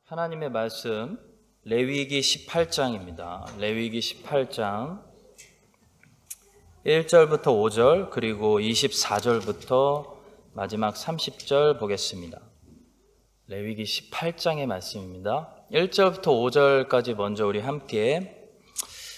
하나님의 말씀 레위기 18장입니다. 레위기 18장 1절부터 5절 그리고 24절부터 마지막 30절 보겠습니다. 레위기 18장의 말씀입니다. 1절부터 5절까지 먼저 우리 함께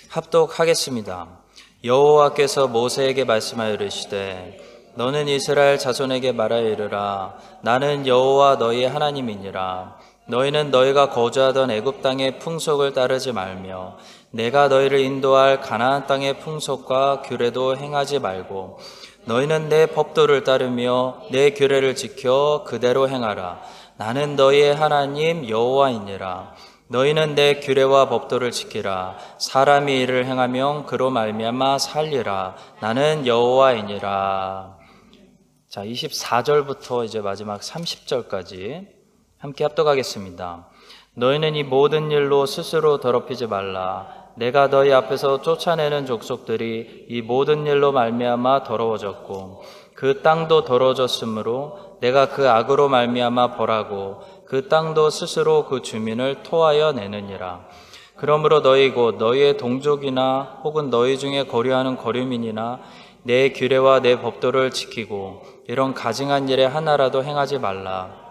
합독하겠습니다. 여호와께서 모세에게 말씀하여 이르시되 너는 이스라엘 자손에게 말하여 이르라. 나는 여호와 너희의 하나님이니라. 너희는 너희가 거주하던 애굽 땅의 풍속을 따르지 말며 내가 너희를 인도할 가나안 땅의 풍속과 규례도 행하지 말고 너희는 내 법도를 따르며 내 규례를 지켜 그대로 행하라. 나는 너희의 하나님 여호와이니라. 너희는 내 규례와 법도를 지키라. 사람이 이를 행하면 그로 말미암아 살리라. 나는 여호와이니라. 자, 24절부터 이제 마지막 30절까지 함께 합독하겠습니다. 너희는 이 모든 일로 스스로 더럽히지 말라. 내가 너희 앞에서 쫓아내는 족속들이 이 모든 일로 말미암아 더러워졌고 그 땅도 더러워졌으므로 내가 그 악으로 말미암아 벌하고 그 땅도 스스로 그 주민을 토하여 내느니라. 그러므로 너희 곧 너희의 동족이나 혹은 너희 중에 거류하는 거류민이나 내 규례와 내 법도를 지키고 이런 가증한 일에 하나라도 행하지 말라.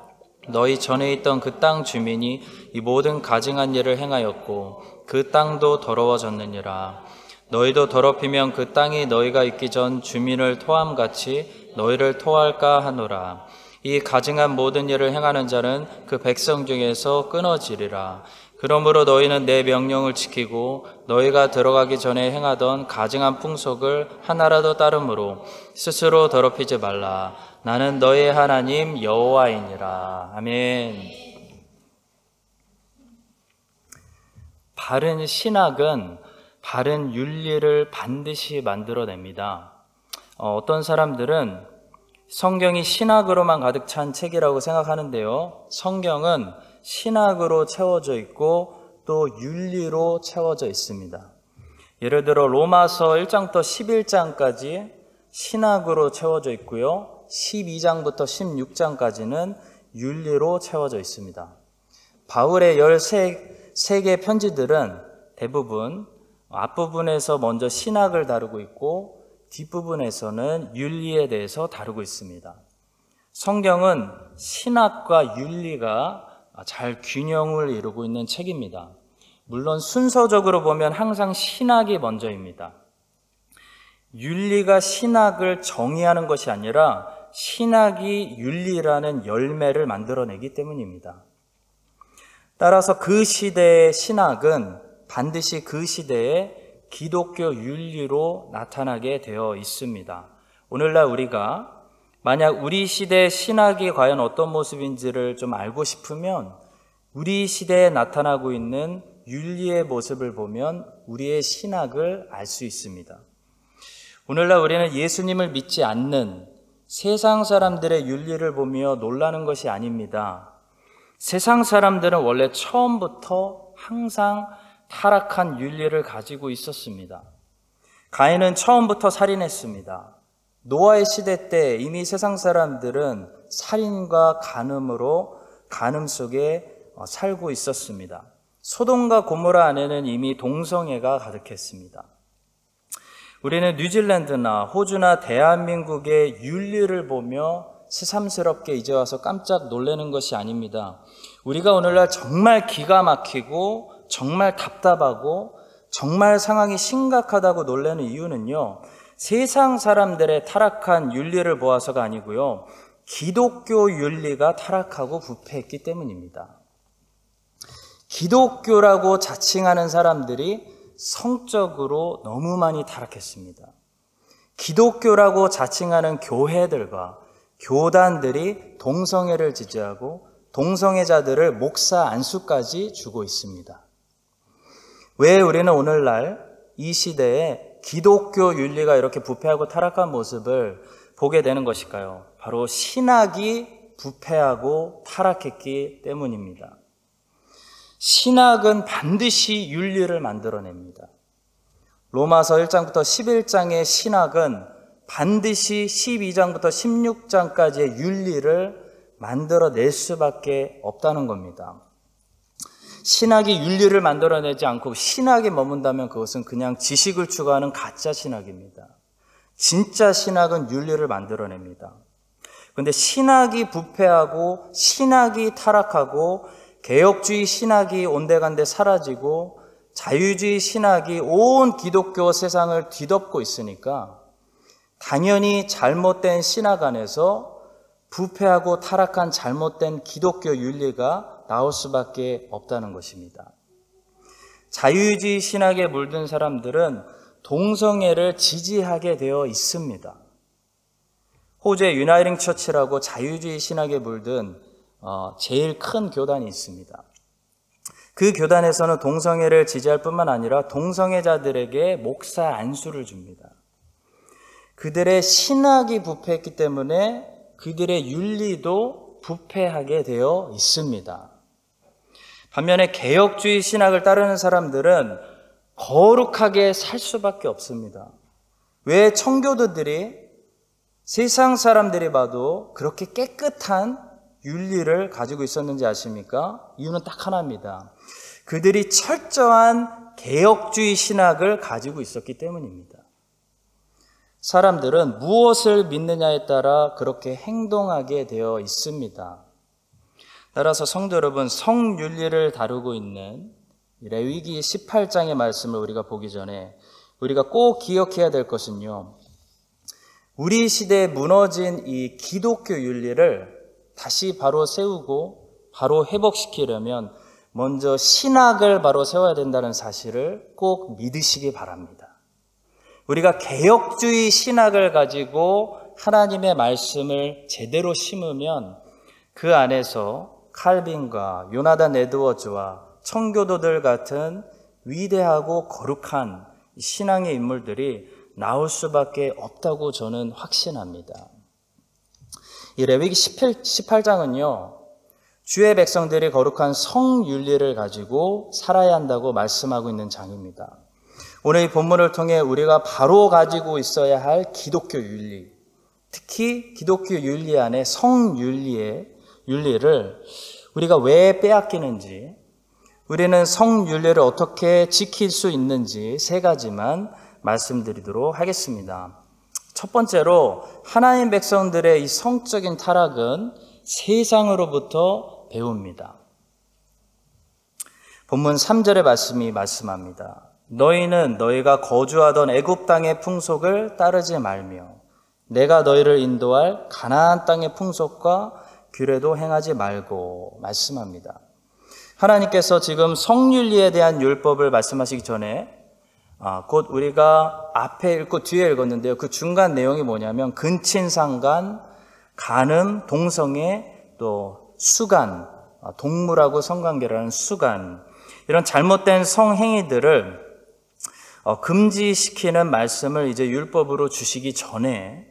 너희 전에 있던 그 땅 주민이 이 모든 가증한 일을 행하였고 그 땅도 더러워졌느니라. 너희도 더럽히면 그 땅이 너희가 있기 전 주민을 토함같이 너희를 토할까 하노라. 이 가증한 모든 일을 행하는 자는 그 백성 중에서 끊어지리라. 그러므로 너희는 내 명령을 지키고 너희가 들어가기 전에 행하던 가증한 풍속을 하나라도 따르므로 스스로 더럽히지 말라. 나는 너의 하나님 여호와이니라. 아멘. 바른 신학은 바른 윤리를 반드시 만들어냅니다. 어떤 사람들은 성경이 신학으로만 가득 찬 책이라고 생각하는데요. 성경은 신학으로 채워져 있고 또 윤리로 채워져 있습니다. 예를 들어 로마서 1장부터 11장까지 신학으로 채워져 있고요. 12장부터 16장까지는 윤리로 채워져 있습니다. 바울의 13개 편지들은 대부분 앞부분에서 먼저 신학을 다루고 있고 뒷부분에서는 윤리에 대해서 다루고 있습니다. 성경은 신학과 윤리가 잘 균형을 이루고 있는 책입니다. 물론 순서적으로 보면 항상 신학이 먼저입니다. 윤리가 신학을 정의하는 것이 아니라 신학이 윤리라는 열매를 만들어내기 때문입니다. 따라서 그 시대의 신학은 반드시 그 시대의 기독교 윤리로 나타나게 되어 있습니다. 오늘날 우리가 만약 우리 시대의 신학이 과연 어떤 모습인지를 좀 알고 싶으면 우리 시대에 나타나고 있는 윤리의 모습을 보면 우리의 신학을 알 수 있습니다. 오늘날 우리는 예수님을 믿지 않는 세상 사람들의 윤리를 보며 놀라는 것이 아닙니다. 세상 사람들은 원래 처음부터 항상 타락한 윤리를 가지고 있었습니다. 가인은 처음부터 살인했습니다. 노아의 시대 때 이미 세상 사람들은 살인과 간음 속에 살고 있었습니다. 소돔과 고모라 안에는 이미 동성애가 가득했습니다. 우리는 뉴질랜드나 호주나 대한민국의 윤리를 보며 새삼스럽게 이제 와서 깜짝 놀라는 것이 아닙니다. 우리가 오늘날 정말 기가 막히고 정말 답답하고 정말 상황이 심각하다고 놀라는 이유는요, 세상 사람들의 타락한 윤리를 보아서가 아니고요, 기독교 윤리가 타락하고 부패했기 때문입니다. 기독교라고 자칭하는 사람들이 성적으로 너무 많이 타락했습니다. 기독교라고 자칭하는 교회들과 교단들이 동성애를 지지하고 동성애자들을 목사 안수까지 주고 있습니다. 왜 우리는 오늘날 이 시대에 기독교 윤리가 이렇게 부패하고 타락한 모습을 보게 되는 것일까요? 바로 신학이 부패하고 타락했기 때문입니다. 신학은 반드시 윤리를 만들어냅니다. 로마서 1장부터 11장의 신학은 반드시 12장부터 16장까지의 윤리를 만들어낼 수밖에 없다는 겁니다. 신학이 윤리를 만들어내지 않고 신학에 머문다면 그것은 그냥 지식을 추구하는 가짜 신학입니다. 진짜 신학은 윤리를 만들어냅니다. 그런데 신학이 부패하고 신학이 타락하고 개혁주의 신학이 온데간데 사라지고 자유주의 신학이 온 기독교 세상을 뒤덮고 있으니까 당연히 잘못된 신학 안에서 부패하고 타락한 잘못된 기독교 윤리가 나올 수밖에 없다는 것입니다. 자유주의 신학에 물든 사람들은 동성애를 지지하게 되어 있습니다. 호주의 유나이팅 처치라고 자유주의 신학에 물든 제일 큰 교단이 있습니다. 그 교단에서는 동성애를 지지할 뿐만 아니라 동성애자들에게 목사 안수를 줍니다. 그들의 신학이 부패했기 때문에 그들의 윤리도 부패하게 되어 있습니다. 반면에 개혁주의 신학을 따르는 사람들은 거룩하게 살 수밖에 없습니다. 왜 청교도들이 세상 사람들이 봐도 그렇게 깨끗한 윤리를 가지고 있었는지 아십니까? 이유는 딱 하나입니다. 그들이 철저한 개혁주의 신학을 가지고 있었기 때문입니다. 사람들은 무엇을 믿느냐에 따라 그렇게 행동하게 되어 있습니다. 따라서 성도 여러분, 성윤리를 다루고 있는 레위기 18장의 말씀을 우리가 보기 전에 우리가 꼭 기억해야 될 것은요, 우리 시대에 무너진 이 기독교 윤리를 다시 바로 세우고 바로 회복시키려면 먼저 신학을 바로 세워야 된다는 사실을 꼭 믿으시기 바랍니다. 우리가 개혁주의 신학을 가지고 하나님의 말씀을 제대로 심으면 그 안에서 칼빈과 요나단 에드워즈와 청교도들 같은 위대하고 거룩한 신앙의 인물들이 나올 수밖에 없다고 저는 확신합니다. 이 레위기 18장은요, 주의 백성들이 거룩한 성윤리를 가지고 살아야 한다고 말씀하고 있는 장입니다. 오늘 이 본문을 통해 우리가 바로 가지고 있어야 할 기독교 윤리, 특히 기독교 윤리 안에 성윤리의 윤리를 우리가 왜 빼앗기는지, 우리는 성윤리를 어떻게 지킬 수 있는지 세 가지만 말씀드리도록 하겠습니다. 첫 번째로 하나님 백성들의 이 성적인 타락은 세상으로부터 배웁니다. 본문 3절의 말씀이 말씀합니다. 너희는 너희가 거주하던 애굽 땅의 풍속을 따르지 말며 내가 너희를 인도할 가나안 땅의 풍속과 규례도 행하지 말고 말씀합니다. 하나님께서 지금 성윤리에 대한 율법을 말씀하시기 전에 곧 우리가 앞에 읽고 뒤에 읽었는데요, 그 중간 내용이 뭐냐면 근친상간, 간음, 동성애, 또 수간, 동물하고 성관계라는 수간, 이런 잘못된 성행위들을 금지시키는 말씀을 이제 율법으로 주시기 전에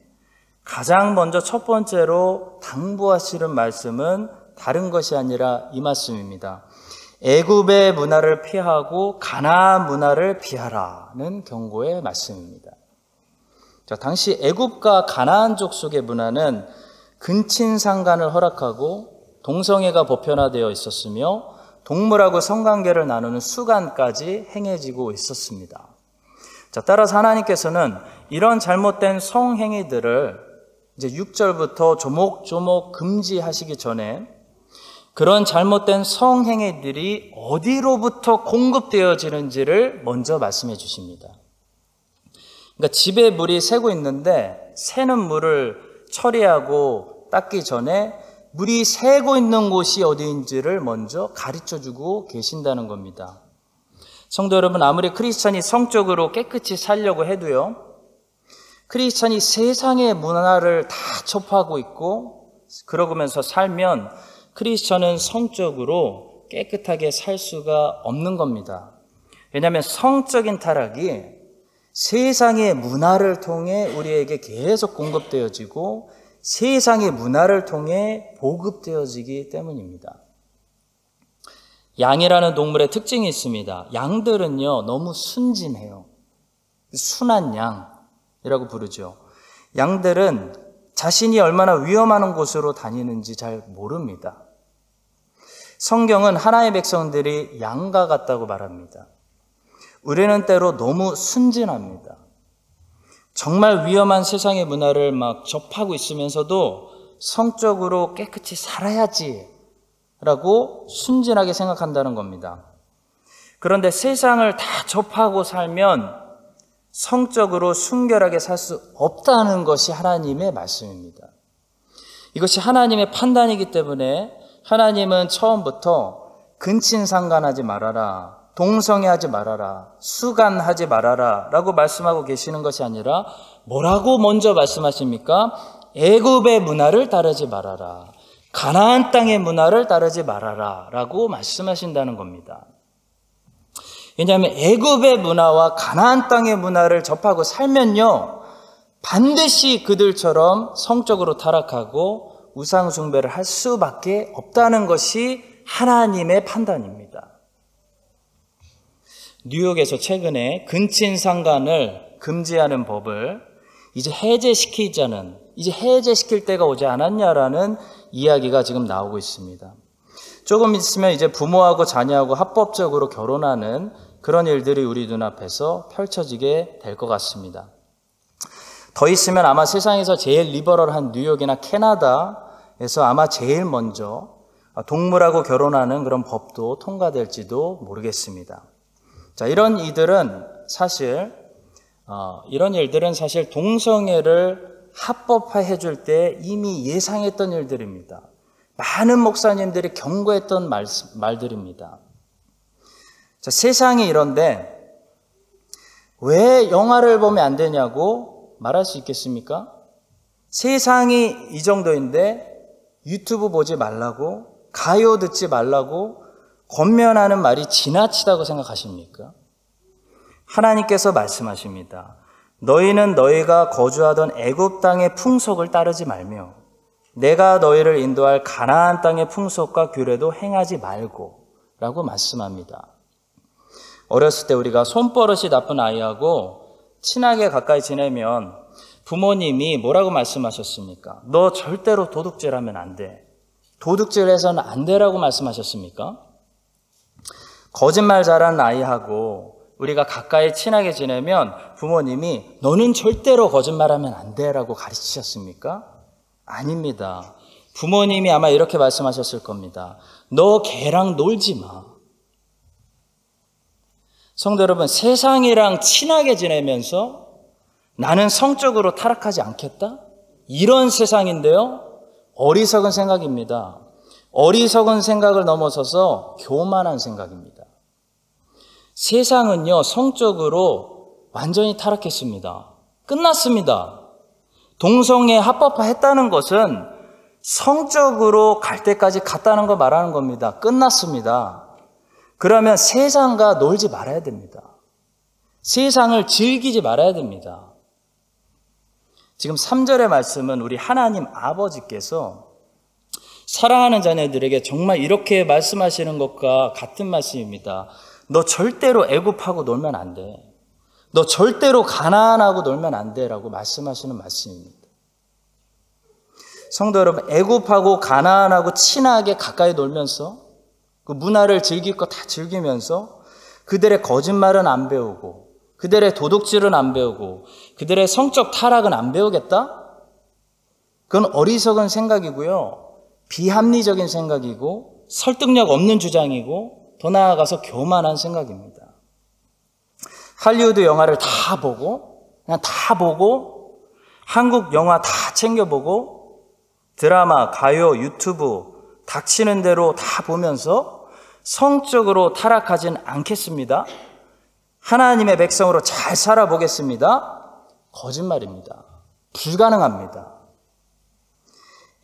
가장 먼저 첫 번째로 당부하시는 말씀은 다른 것이 아니라 이 말씀입니다. 애굽의 문화를 피하고 가나안 문화를 피하라는 경고의 말씀입니다. 자, 당시 애굽과 가나안 족속의 문화는 근친상간을 허락하고 동성애가 보편화되어 있었으며 동물하고 성관계를 나누는 수간까지 행해지고 있었습니다. 자, 따라서 하나님께서는 이런 잘못된 성행위들을 이제 6절부터 조목조목 금지하시기 전에 그런 잘못된 성행위들이 어디로부터 공급되어지는지를 먼저 말씀해 주십니다. 그러니까 집에 물이 새고 있는데 새는 물을 처리하고 닦기 전에 물이 새고 있는 곳이 어디인지를 먼저 가르쳐 주고 계신다는 겁니다. 성도 여러분, 아무리 크리스찬이 성적으로 깨끗이 살려고 해도요, 크리스찬이 세상의 문화를 다 접하고 있고 그러면서 살면 크리스찬은 성적으로 깨끗하게 살 수가 없는 겁니다. 왜냐하면 성적인 타락이 세상의 문화를 통해 우리에게 계속 공급되어지고 세상의 문화를 통해 보급되어지기 때문입니다. 양이라는 동물의 특징이 있습니다. 양들은요, 너무 순진해요. 순한 양이라고 부르죠. 양들은 자신이 얼마나 위험한 곳으로 다니는지 잘 모릅니다. 성경은 하나님의 백성들이 양과 같다고 말합니다. 우리는 때로 너무 순진합니다. 정말 위험한 세상의 문화를 막 접하고 있으면서도 성적으로 깨끗이 살아야지 라고 순진하게 생각한다는 겁니다. 그런데 세상을 다 접하고 살면 성적으로 순결하게 살 수 없다는 것이 하나님의 말씀입니다. 이것이 하나님의 판단이기 때문에 하나님은 처음부터 근친상간하지 말아라, 동성애하지 말아라, 수간하지 말아라 라고 말씀하고 계시는 것이 아니라 뭐라고 먼저 말씀하십니까? 애굽의 문화를 따르지 말아라, 가나안 땅의 문화를 따르지 말아라 라고 말씀하신다는 겁니다. 왜냐하면 애굽의 문화와 가나안 땅의 문화를 접하고 살면요, 반드시 그들처럼 성적으로 타락하고 우상 숭배를 할 수밖에 없다는 것이 하나님의 판단입니다. 뉴욕에서 최근에 근친상간을 금지하는 법을 이제 해제시킬 때가 오지 않았냐라는 이야기가 지금 나오고 있습니다. 조금 있으면 이제 부모하고 자녀하고 합법적으로 결혼하는 그런 일들이 우리 눈앞에서 펼쳐지게 될 것 같습니다. 더 있으면 아마 세상에서 제일 리버럴한 뉴욕이나 캐나다에서 아마 제일 먼저 동물하고 결혼하는 그런 법도 통과될지도 모르겠습니다. 자, 이런 일들은 사실 동성애를 합법화해 줄 때 이미 예상했던 일들입니다. 많은 목사님들이 경고했던 말들입니다. 자, 세상이 이런데 왜 영화를 보면 안 되냐고 말할 수 있겠습니까? 세상이 이 정도인데 유튜브 보지 말라고, 가요 듣지 말라고 권면하는 말이 지나치다고 생각하십니까? 하나님께서 말씀하십니다. 너희는 너희가 거주하던 애굽 땅의 풍속을 따르지 말며 내가 너희를 인도할 가나안 땅의 풍속과 규례도 행하지 말고 라고 말씀합니다. 어렸을 때 우리가 손버릇이 나쁜 아이하고 친하게 가까이 지내면 부모님이 뭐라고 말씀하셨습니까? 너 절대로 도둑질하면 안 돼. 도둑질해서는 안 되라고 말씀하셨습니까? 거짓말 잘하는 아이하고 우리가 가까이 친하게 지내면 부모님이 너는 절대로 거짓말하면 안 돼라고 가르치셨습니까? 아닙니다. 부모님이 아마 이렇게 말씀하셨을 겁니다. 너 걔랑 놀지 마. 성도 여러분, 세상이랑 친하게 지내면서 나는 성적으로 타락하지 않겠다? 이런 세상인데요, 어리석은 생각입니다. 어리석은 생각을 넘어서서 교만한 생각입니다. 세상은요, 성적으로 완전히 타락했습니다. 끝났습니다. 동성애 합법화했다는 것은 성적으로 갈 때까지 갔다는 거 말하는 겁니다. 끝났습니다. 그러면 세상과 놀지 말아야 됩니다. 세상을 즐기지 말아야 됩니다. 지금 3절의 말씀은 우리 하나님 아버지께서 사랑하는 자녀들에게 정말 이렇게 말씀하시는 것과 같은 말씀입니다. 너 절대로 애굽하고 놀면 안 돼. 너 절대로 가나안하고 놀면 안 돼라고 말씀하시는 말씀입니다. 성도 여러분, 애굽하고 가나안하고 친하게 가까이 놀면서 그 문화를 즐길 거 다 즐기면서 그들의 거짓말은 안 배우고 그들의 도둑질은 안 배우고 그들의 성적 타락은 안 배우겠다? 그건 어리석은 생각이고요. 비합리적인 생각이고 설득력 없는 주장이고 더 나아가서 교만한 생각입니다. 할리우드 영화를 다 보고 한국 영화 다 챙겨보고 드라마, 가요, 유튜브 닥치는 대로 다 보면서 성적으로 타락하진 않겠습니다. 하나님의 백성으로 잘 살아보겠습니다. 거짓말입니다. 불가능합니다.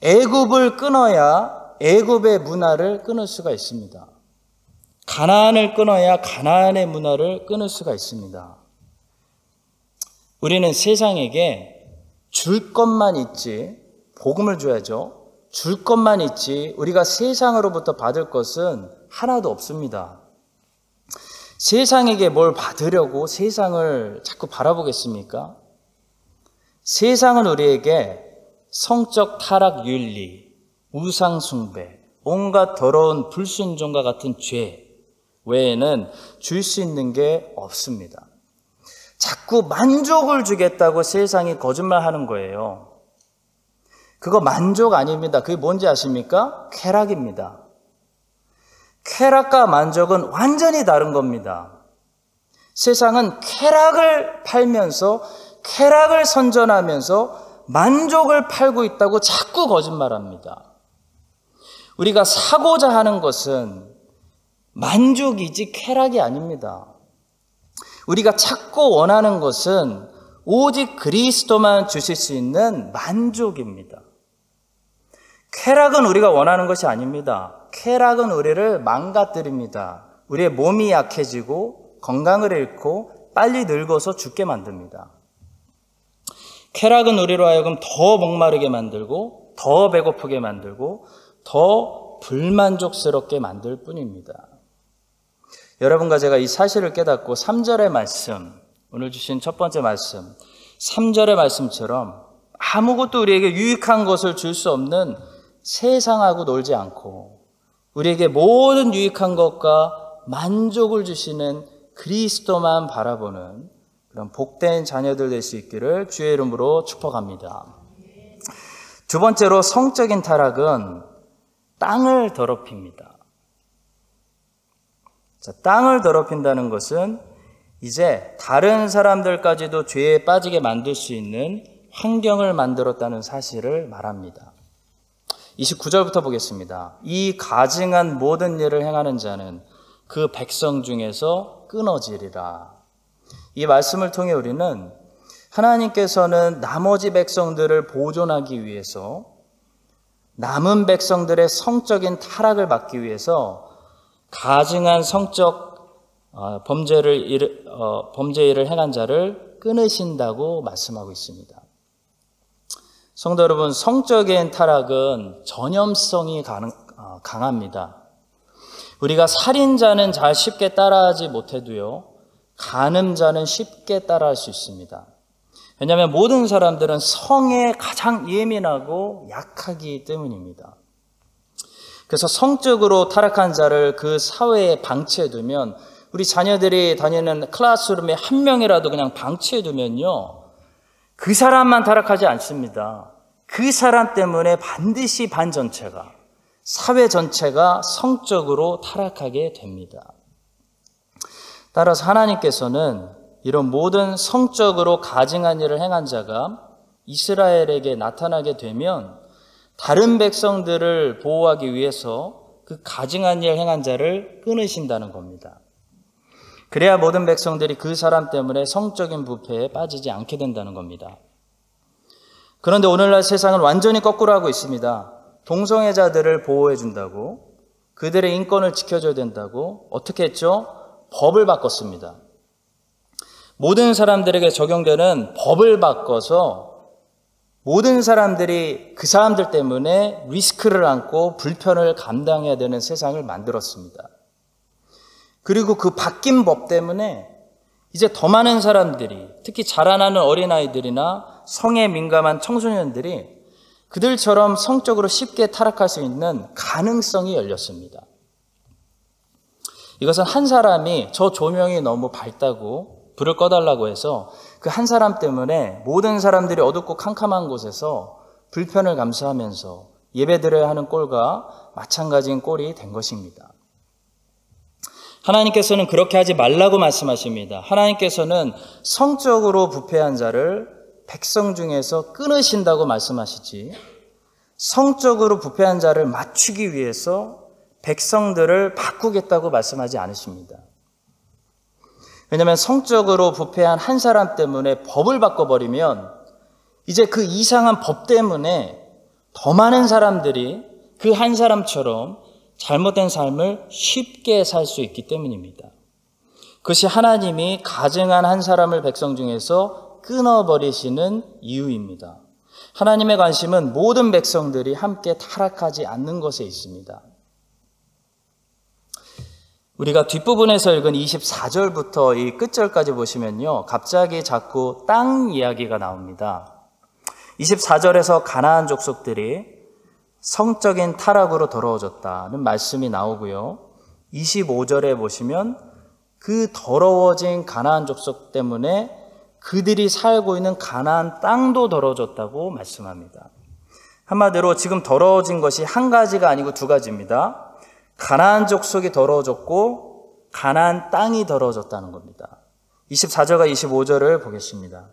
애굽을 끊어야 애굽의 문화를 끊을 수가 있습니다. 가나안을 끊어야 가나안의 문화를 끊을 수가 있습니다. 우리는 세상에게 줄 것만 있지, 복음을 줘야죠. 줄 것만 있지 우리가 세상으로부터 받을 것은 하나도 없습니다. 세상에게 뭘 받으려고 세상을 자꾸 바라보겠습니까? 세상은 우리에게 성적 타락 윤리, 우상 숭배, 온갖 더러운 불순종과 같은 죄 외에는 줄 수 있는 게 없습니다. 자꾸 만족을 주겠다고 세상이 거짓말하는 거예요. 그거 만족 아닙니다. 그게 뭔지 아십니까? 쾌락입니다. 쾌락과 만족은 완전히 다른 겁니다. 세상은 쾌락을 팔면서 쾌락을 선전하면서 만족을 팔고 있다고 자꾸 거짓말합니다. 우리가 사고자 하는 것은 만족이지 쾌락이 아닙니다. 우리가 찾고 원하는 것은 오직 그리스도만 주실 수 있는 만족입니다. 쾌락은 우리가 원하는 것이 아닙니다. 쾌락은 우리를 망가뜨립니다. 우리의 몸이 약해지고 건강을 잃고 빨리 늙어서 죽게 만듭니다. 쾌락은 우리로 하여금 더 목마르게 만들고 더 배고프게 만들고 더 불만족스럽게 만들 뿐입니다. 여러분과 제가 이 사실을 깨닫고 3절의 말씀, 오늘 주신 첫 번째 말씀, 3절의 말씀처럼 아무것도 우리에게 유익한 것을 줄 수 없는 세상하고 놀지 않고 우리에게 모든 유익한 것과 만족을 주시는 그리스도만 바라보는 그런 복된 자녀들 될 수 있기를 주의 이름으로 축복합니다. 두 번째로 성적인 타락은 땅을 더럽힙니다. 자, 땅을 더럽힌다는 것은 이제 다른 사람들까지도 죄에 빠지게 만들 수 있는 환경을 만들었다는 사실을 말합니다. 29절부터 보겠습니다. 이 가증한 모든 일을 행하는 자는 그 백성 중에서 끊어지리라. 이 말씀을 통해 우리는 하나님께서는 나머지 백성들을 보존하기 위해서 남은 백성들의 성적인 타락을 막기 위해서 가증한 성적 범죄 일을 행한 자를 끊으신다고 말씀하고 있습니다. 성도 여러분, 성적인 타락은 전염성이 강합니다. 우리가 살인자는 잘 쉽게 따라하지 못해도요, 간음자는 쉽게 따라할 수 있습니다. 왜냐하면 모든 사람들은 성에 가장 예민하고 약하기 때문입니다. 그래서 성적으로 타락한 자를 그 사회에 방치해두면, 우리 자녀들이 다니는 클래스룸에 한 명이라도 그냥 방치해두면요, 그 사람만 타락하지 않습니다. 그 사람 때문에 반드시 반 전체가, 사회 전체가 성적으로 타락하게 됩니다. 따라서 하나님께서는 이런 모든 성적으로 가증한 일을 행한 자가 이스라엘에게 나타나게 되면 다른 백성들을 보호하기 위해서 그 가증한 일을 행한 자를 끊으신다는 겁니다. 그래야 모든 백성들이 그 사람 때문에 성적인 부패에 빠지지 않게 된다는 겁니다. 그런데 오늘날 세상은 완전히 거꾸로 하고 있습니다. 동성애자들을 보호해 준다고, 그들의 인권을 지켜줘야 된다고 어떻게 했죠? 법을 바꿨습니다. 모든 사람들에게 적용되는 법을 바꿔서 모든 사람들이 그 사람들 때문에 리스크를 안고 불편을 감당해야 되는 세상을 만들었습니다. 그리고 그 바뀐 법 때문에 이제 더 많은 사람들이, 특히 자라나는 어린아이들이나 성에 민감한 청소년들이 그들처럼 성적으로 쉽게 타락할 수 있는 가능성이 열렸습니다. 이것은 한 사람이 저 조명이 너무 밝다고 불을 꺼달라고 해서 그 한 사람 때문에 모든 사람들이 어둡고 캄캄한 곳에서 불편을 감수하면서 예배드려야 하는 꼴과 마찬가지인 꼴이 된 것입니다. 하나님께서는 그렇게 하지 말라고 말씀하십니다. 하나님께서는 성적으로 부패한 자를 백성 중에서 끊으신다고 말씀하시지, 성적으로 부패한 자를 맞추기 위해서 백성들을 바꾸겠다고 말씀하지 않으십니다. 왜냐하면 성적으로 부패한 한 사람 때문에 법을 바꿔버리면 이제 그 이상한 법 때문에 더 많은 사람들이 그 한 사람처럼 잘못된 삶을 쉽게 살 수 있기 때문입니다. 그것이 하나님이 가증한 한 사람을 백성 중에서 끊어버리시는 이유입니다. 하나님의 관심은 모든 백성들이 함께 타락하지 않는 것에 있습니다. 우리가 뒷부분에서 읽은 24절부터 이 끝절까지 보시면요, 갑자기 자꾸 땅 이야기가 나옵니다. 24절에서 가나안 족속들이 성적인 타락으로 더러워졌다는 말씀이 나오고요. 25절에 보시면 그 더러워진 가나안 족속 때문에 그들이 살고 있는 가나안 땅도 더러워졌다고 말씀합니다. 한마디로 지금 더러워진 것이 한 가지가 아니고 두 가지입니다. 가나안 족속이 더러워졌고 가나안 땅이 더러워졌다는 겁니다. 24절과 25절을 보겠습니다.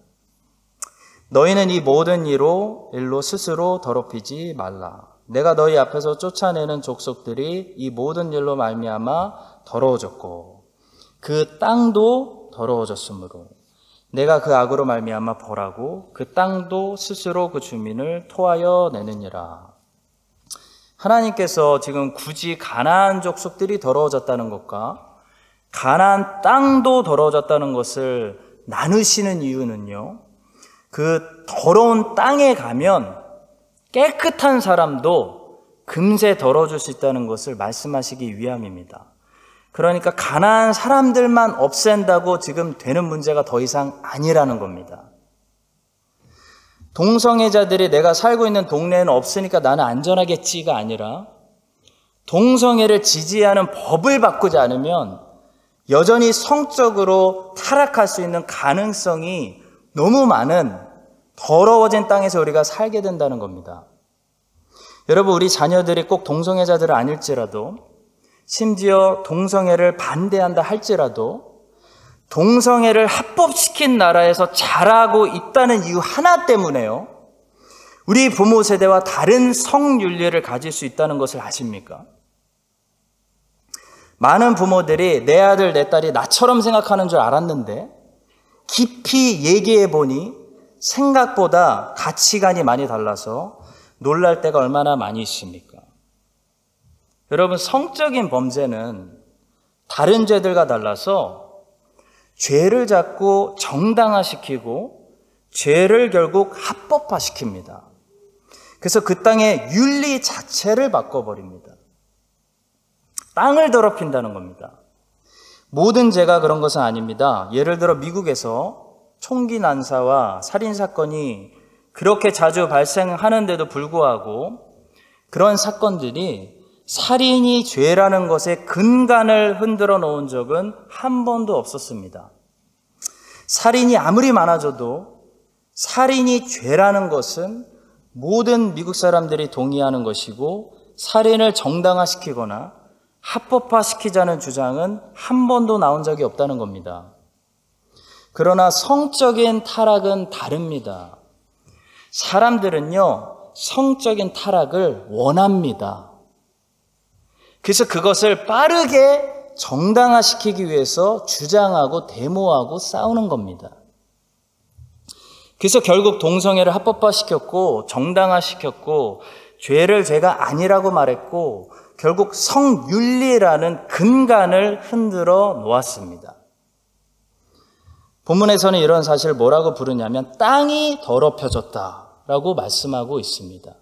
너희는 이 모든 일로 스스로 더럽히지 말라. 내가 너희 앞에서 쫓아내는 족속들이 이 모든 일로 말미암아 더러워졌고 그 땅도 더러워졌으므로 내가 그 악으로 말미암아 벌하고 그 땅도 스스로 그 주민을 토하여 내느니라. 하나님께서 지금 굳이 가나안 족속들이 더러워졌다는 것과 가나안 땅도 더러워졌다는 것을 나누시는 이유는요, 그 더러운 땅에 가면 깨끗한 사람도 금세 더러워질 수 있다는 것을 말씀하시기 위함입니다. 그러니까 가나안 사람들만 없앤다고 지금 되는 문제가 더 이상 아니라는 겁니다. 동성애자들이 내가 살고 있는 동네에는 없으니까 나는 안전하겠지가 아니라 동성애를 지지하는 법을 바꾸지 않으면 여전히 성적으로 타락할 수 있는 가능성이 너무 많은 더러워진 땅에서 우리가 살게 된다는 겁니다. 여러분, 우리 자녀들이 꼭 동성애자들은 아닐지라도, 심지어 동성애를 반대한다 할지라도 동성애를 합법시킨 나라에서 자라고 있다는 이유 하나 때문에요, 우리 부모 세대와 다른 성윤리를 가질 수 있다는 것을 아십니까? 많은 부모들이 내 아들 내 딸이 나처럼 생각하는 줄 알았는데 깊이 얘기해 보니 생각보다 가치관이 많이 달라서 놀랄 때가 얼마나 많이 있습니까? 여러분, 성적인 범죄는 다른 죄들과 달라서 죄를 자꾸 정당화시키고 죄를 결국 합법화시킵니다. 그래서 그 땅의 윤리 자체를 바꿔버립니다. 땅을 더럽힌다는 겁니다. 모든 죄가 그런 것은 아닙니다. 예를 들어 미국에서 총기 난사와 살인 사건이 그렇게 자주 발생하는데도 불구하고 그런 사건들이 살인이 죄라는 것의 근간을 흔들어 놓은 적은 한 번도 없었습니다. 살인이 아무리 많아져도 살인이 죄라는 것은 모든 미국 사람들이 동의하는 것이고 살인을 정당화시키거나 합법화시키자는 주장은 한 번도 나온 적이 없다는 겁니다. 그러나 성적인 타락은 다릅니다. 사람들은요, 성적인 타락을 원합니다. 그래서 그것을 빠르게 정당화시키기 위해서 주장하고 데모하고 싸우는 겁니다. 그래서 결국 동성애를 합법화시켰고 정당화시켰고 죄를 죄가 아니라고 말했고 결국 성윤리라는 근간을 흔들어 놓았습니다. 본문에서는 이런 사실을 뭐라고 부르냐면 땅이 더럽혀졌다라고 말씀하고 있습니다.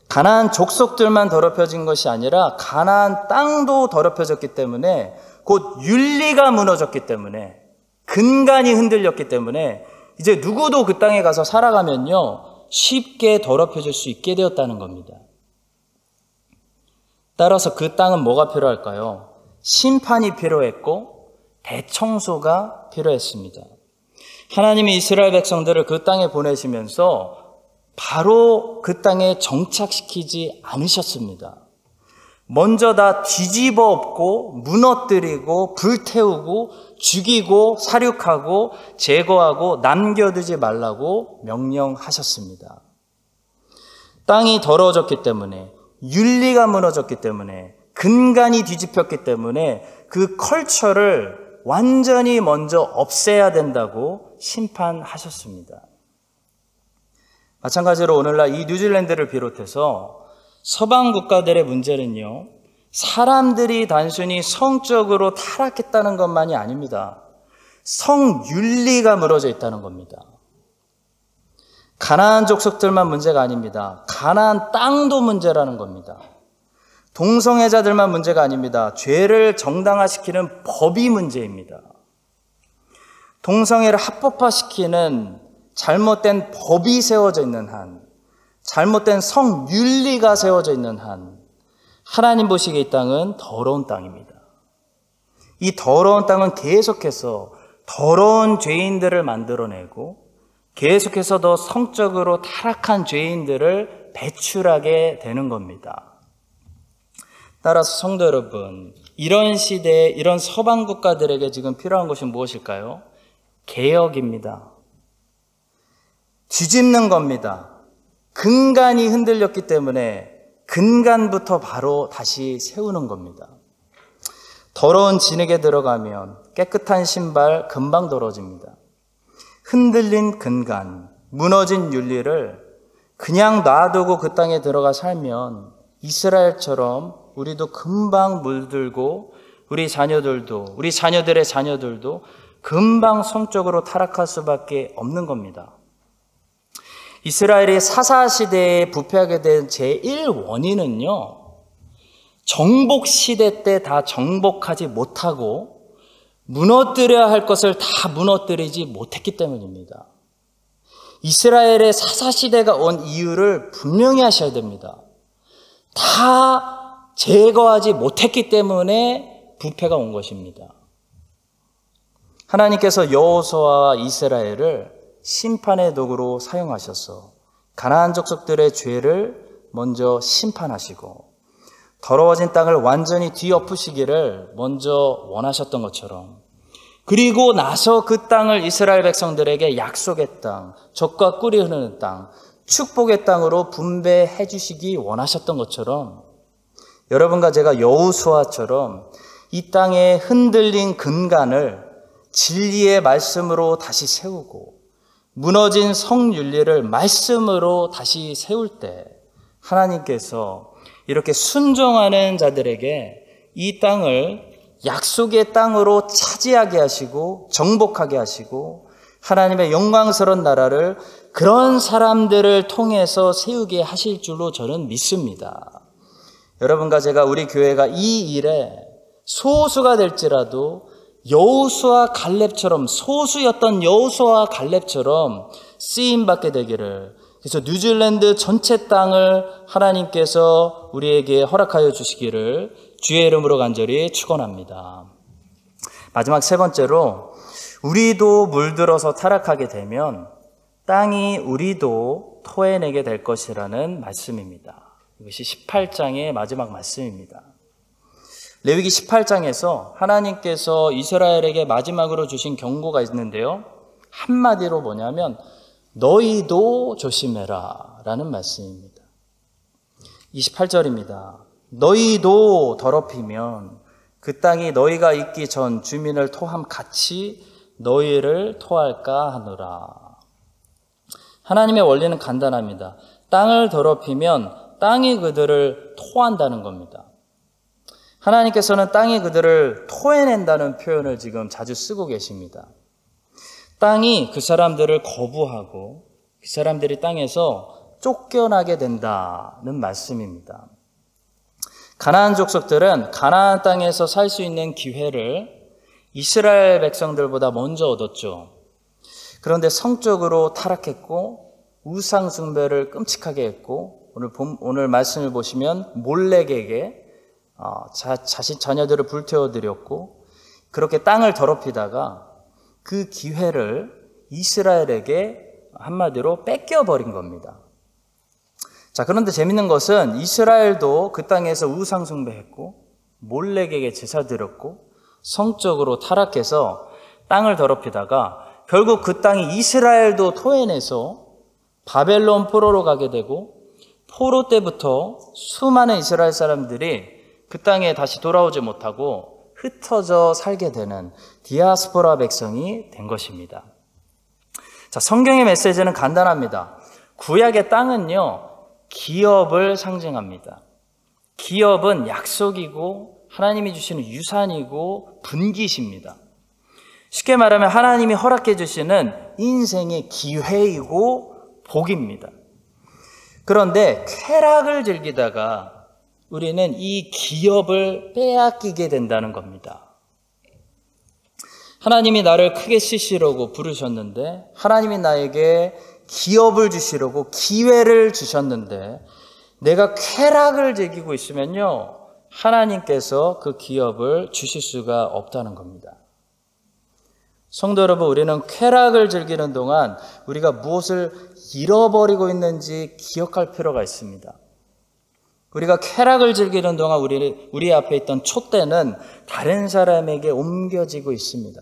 가나안 족속들만 더럽혀진 것이 아니라 가나안 땅도 더럽혀졌기 때문에, 곧 윤리가 무너졌기 때문에, 근간이 흔들렸기 때문에 이제 누구도 그 땅에 가서 살아가면요 쉽게 더럽혀질 수 있게 되었다는 겁니다. 따라서 그 땅은 뭐가 필요할까요? 심판이 필요했고 대청소가 필요했습니다. 하나님이 이스라엘 백성들을 그 땅에 보내시면서 바로 그 땅에 정착시키지 않으셨습니다. 먼저 다 뒤집어 엎고 무너뜨리고 불태우고 죽이고 살육하고 제거하고 남겨두지 말라고 명령하셨습니다. 땅이 더러워졌기 때문에, 윤리가 무너졌기 때문에, 근간이 뒤집혔기 때문에 그 컬처를 완전히 먼저 없애야 된다고 심판하셨습니다. 마찬가지로 오늘날 이 뉴질랜드를 비롯해서 서방 국가들의 문제는요, 사람들이 단순히 성적으로 타락했다는 것만이 아닙니다. 성윤리가 무너져 있다는 겁니다. 가나안 족속들만 문제가 아닙니다. 가나안 땅도 문제라는 겁니다. 동성애자들만 문제가 아닙니다. 죄를 정당화시키는 법이 문제입니다. 동성애를 합법화시키는 잘못된 법이 세워져 있는 한 잘못된 성윤리가 세워져 있는 한 하나님 보시기에 이 땅은 더러운 땅입니다. 이 더러운 땅은 계속해서 더러운 죄인들을 만들어내고 계속해서 더 성적으로 타락한 죄인들을 배출하게 되는 겁니다. 따라서 성도 여러분, 이런 시대에 이런 서방 국가들에게 지금 필요한 것이 무엇일까요? 개혁입니다. 뒤집는 겁니다. 근간이 흔들렸기 때문에 근간부터 바로 다시 세우는 겁니다. 더러운 진흙에 들어가면 깨끗한 신발 금방 더러집니다. 흔들린 근간, 무너진 윤리를 그냥 놔두고 그 땅에 들어가 살면 이스라엘처럼 우리도 금방 물들고 우리 자녀들도, 우리 자녀들의 자녀들도 금방 성적으로 타락할 수밖에 없는 겁니다. 이스라엘이 사사시대에 부패하게 된 제1원인은요, 정복시대 때 다 정복하지 못하고 무너뜨려야 할 것을 다 무너뜨리지 못했기 때문입니다. 이스라엘의 사사시대가 온 이유를 분명히 하셔야 됩니다. 다 제거하지 못했기 때문에 부패가 온 것입니다. 하나님께서 여호수아와 이스라엘을 심판의 도구로 사용하셔서 가나안 족속들의 죄를 먼저 심판하시고 더러워진 땅을 완전히 뒤엎으시기를 먼저 원하셨던 것처럼, 그리고 나서 그 땅을 이스라엘 백성들에게 약속의 땅, 젖과 꿀이 흐르는 땅, 축복의 땅으로 분배해 주시기 원하셨던 것처럼 여러분과 제가 여호수아처럼 이 땅에 흔들린 근간을 진리의 말씀으로 다시 세우고 무너진 성윤리를 말씀으로 다시 세울 때 하나님께서 이렇게 순종하는 자들에게 이 땅을 약속의 땅으로 차지하게 하시고 정복하게 하시고 하나님의 영광스러운 나라를 그런 사람들을 통해서 세우게 하실 줄로 저는 믿습니다. 여러분과 제가 우리 교회가 이 일에 소수가 될지라도 여호수아 갈렙처럼, 소수였던 여호수아 갈렙처럼 쓰임받게 되기를, 그래서 뉴질랜드 전체 땅을 하나님께서 우리에게 허락하여 주시기를 주의 이름으로 간절히 축원합니다. 마지막 세 번째로, 우리도 물들어서 타락하게 되면 땅이 우리도 토해내게 될 것이라는 말씀입니다. 이것이 18장의 마지막 말씀입니다. 레위기 18장에서 하나님께서 이스라엘에게 마지막으로 주신 경고가 있는데요, 한마디로 뭐냐면 너희도 조심해라 라는 말씀입니다. 28절입니다. 너희도 더럽히면 그 땅이 너희가 있기 전 주민을 토함 같이 너희를 토할까 하노라. 하나님의 원리는 간단합니다. 땅을 더럽히면 땅이 그들을 토한다는 겁니다. 하나님께서는 땅이 그들을 토해낸다는 표현을 지금 자주 쓰고 계십니다. 땅이 그 사람들을 거부하고 그 사람들이 땅에서 쫓겨나게 된다는 말씀입니다. 가나안 족속들은 가나안 땅에서 살 수 있는 기회를 이스라엘 백성들보다 먼저 얻었죠. 그런데 성적으로 타락했고 우상 숭배를 끔찍하게 했고, 오늘 말씀을 보시면 몰렉에게 자신 자녀들을 불태워드렸고, 그렇게 땅을 더럽히다가 그 기회를 이스라엘에게 한마디로 뺏겨버린 겁니다. 자, 그런데 재밌는 것은 이스라엘도 그 땅에서 우상 숭배했고 몰렉에게 제사 드렸고 성적으로 타락해서 땅을 더럽히다가 결국 그 땅이 이스라엘도 토해내서 바벨론 포로로 가게 되고, 포로 때부터 수많은 이스라엘 사람들이 그 땅에 다시 돌아오지 못하고 흩어져 살게 되는 디아스포라 백성이 된 것입니다. 자, 성경의 메시지는 간단합니다. 구약의 땅은요, 기업을 상징합니다. 기업은 약속이고 하나님이 주시는 유산이고 분깃입니다. 쉽게 말하면 하나님이 허락해 주시는 인생의 기회이고 복입니다. 그런데 쾌락을 즐기다가 우리는 이 기업을 빼앗기게 된다는 겁니다. 하나님이 나를 크게 쓰시려고 부르셨는데 하나님이 나에게 기업을 주시려고 기회를 주셨는데 내가 쾌락을 즐기고 있으면요, 하나님께서 그 기업을 주실 수가 없다는 겁니다. 성도 여러분, 우리는 쾌락을 즐기는 동안 우리가 무엇을 잃어버리고 있는지 기억할 필요가 있습니다. 우리가 쾌락을 즐기는 동안 우리 앞에 있던 촛대는 다른 사람에게 옮겨지고 있습니다.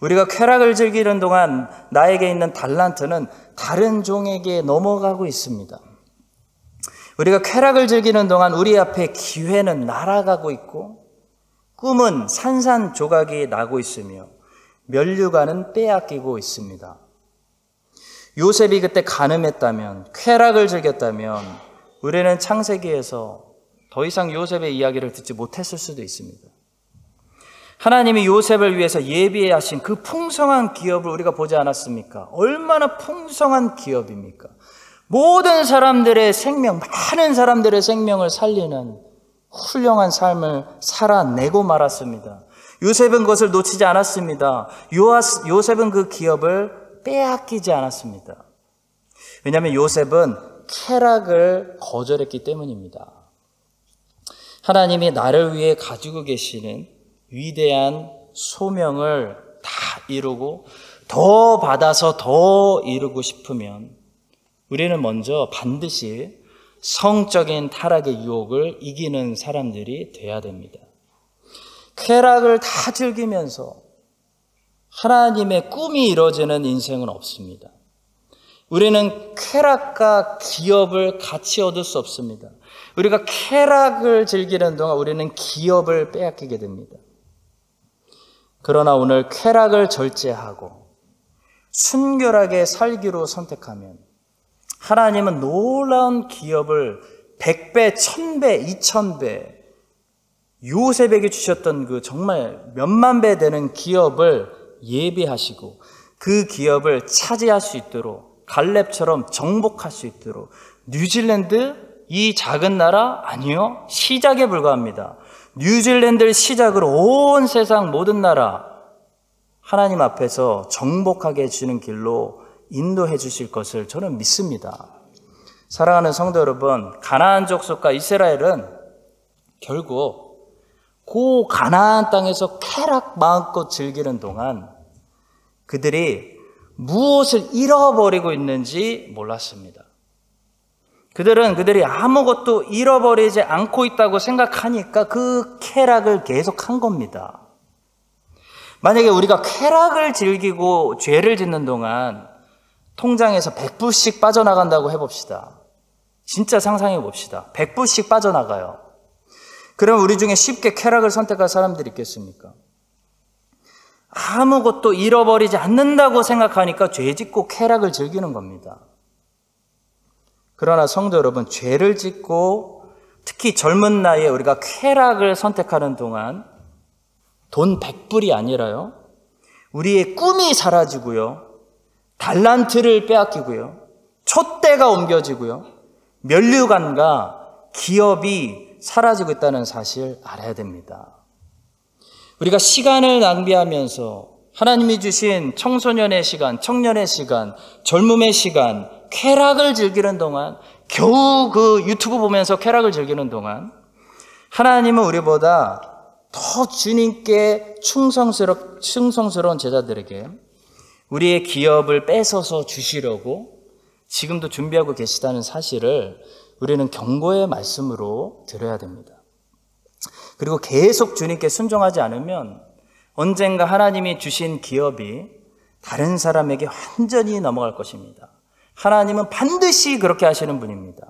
우리가 쾌락을 즐기는 동안 나에게 있는 달란트는 다른 종에게 넘어가고 있습니다. 우리가 쾌락을 즐기는 동안 우리 앞에 기회는 날아가고 있고 꿈은 산산조각이 나고 있으며 면류관은 빼앗기고 있습니다. 요셉이 그때 간음했다면, 쾌락을 즐겼다면 우리는 창세기에서 더 이상 요셉의 이야기를 듣지 못했을 수도 있습니다. 하나님이 요셉을 위해서 예비하신 그 풍성한 기업을 우리가 보지 않았습니까? 얼마나 풍성한 기업입니까? 모든 사람들의 생명, 많은 사람들의 생명을 살리는 훌륭한 삶을 살아내고 말았습니다. 요셉은 그것을 놓치지 않았습니다. 요셉은 그 기업을 빼앗기지 않았습니다. 왜냐하면 요셉은 쾌락을 거절했기 때문입니다. 하나님이 나를 위해 가지고 계시는 위대한 소명을 다 이루고 더 받아서 더 이루고 싶으면 우리는 먼저 반드시 성적인 타락의 유혹을 이기는 사람들이 돼야 됩니다. 쾌락을 다 즐기면서 하나님의 꿈이 이루어지는 인생은 없습니다. 우리는 쾌락과 기업을 같이 얻을 수 없습니다. 우리가 쾌락을 즐기는 동안 우리는 기업을 빼앗기게 됩니다. 그러나 오늘 쾌락을 절제하고 순결하게 살기로 선택하면 하나님은 놀라운 기업을 100배, 1000배, 2000배 요셉에게 주셨던 그 정말 몇만 배 되는 기업을 예비하시고 그 기업을 차지할 수 있도록 갈렙처럼 정복할 수 있도록 뉴질랜드 이 작은 나라 아니요 시작에 불과합니다. 뉴질랜드를 시작으로 온 세상 모든 나라 하나님 앞에서 정복하게 해주는 길로 인도해 주실 것을 저는 믿습니다. 사랑하는 성도 여러분, 가나안 족속과 이스라엘은 결국 그 가나안 땅에서 쾌락 마음껏 즐기는 동안 그들이 무엇을 잃어버리고 있는지 몰랐습니다. 그들이 아무것도 잃어버리지 않고 있다고 생각하니까 그 쾌락을 계속한 겁니다. 만약에 우리가 쾌락을 즐기고 죄를 짓는 동안 통장에서 100불씩 빠져나간다고 해봅시다. 진짜 상상해 봅시다. 100불씩 빠져나가요. 그럼 우리 중에 쉽게 쾌락을 선택할 사람들이 있겠습니까? 아무것도 잃어버리지 않는다고 생각하니까 죄 짓고 쾌락을 즐기는 겁니다. 그러나 성도 여러분, 죄를 짓고 특히 젊은 나이에 우리가 쾌락을 선택하는 동안 돈 100불이 아니라요, 우리의 꿈이 사라지고요, 달란트를 빼앗기고요, 촛대가 옮겨지고요, 면류관과 기업이 사라지고 있다는 사실 알아야 됩니다. 우리가 시간을 낭비하면서 하나님이 주신 청소년의 시간, 청년의 시간, 젊음의 시간, 쾌락을 즐기는 동안, 겨우 그 유튜브 보면서 쾌락을 즐기는 동안 하나님은 우리보다 더 주님께 충성스러운 제자들에게 우리의 기업을 뺏어서 주시려고 지금도 준비하고 계시다는 사실을 우리는 경고의 말씀으로 들어야 됩니다. 그리고 계속 주님께 순종하지 않으면 언젠가 하나님이 주신 기업이 다른 사람에게 완전히 넘어갈 것입니다. 하나님은 반드시 그렇게 하시는 분입니다.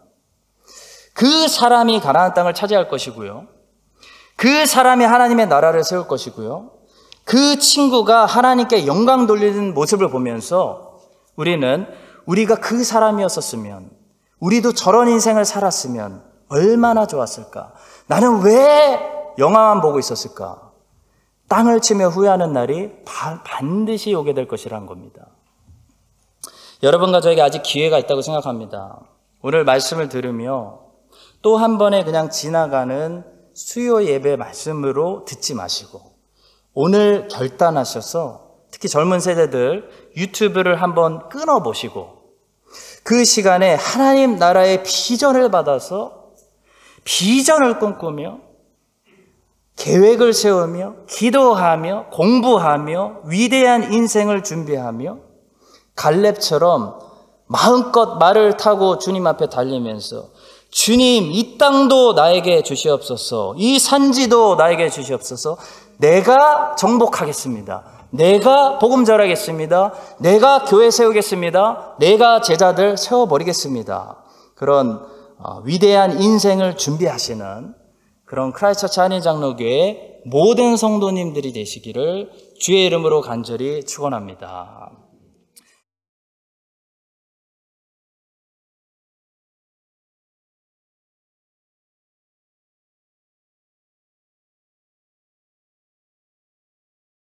그 사람이 가나안 땅을 차지할 것이고요, 그 사람이 하나님의 나라를 세울 것이고요, 그 친구가 하나님께 영광 돌리는 모습을 보면서 우리가 그 사람이었었으면, 우리도 저런 인생을 살았으면 얼마나 좋았을까? 나는 왜 영화만 보고 있었을까? 땅을 치며 후회하는 날이 반드시 오게 될 것이라는 겁니다. 여러분과 저에게 아직 기회가 있다고 생각합니다. 오늘 말씀을 들으며 또 한 번에 그냥 지나가는 수요 예배 말씀으로 듣지 마시고 오늘 결단하셔서 특히 젊은 세대들 유튜브를 한번 끊어보시고 그 시간에 하나님 나라의 비전을 받아서 비전을 꿈꾸며 계획을 세우며 기도하며 공부하며 위대한 인생을 준비하며 갈렙처럼 마음껏 말을 타고 주님 앞에 달리면서 주님, 이 땅도 나에게 주시옵소서, 이 산지도 나에게 주시옵소서, 내가 정복하겠습니다, 내가 복음 전하겠습니다, 내가 교회 세우겠습니다, 내가 제자들 세워버리겠습니다. 그런 위대한 인생을 준비하시는 그런 크라이스트처치 한인장로교회 모든 성도님들이 되시기를 주의 이름으로 간절히 축원합니다.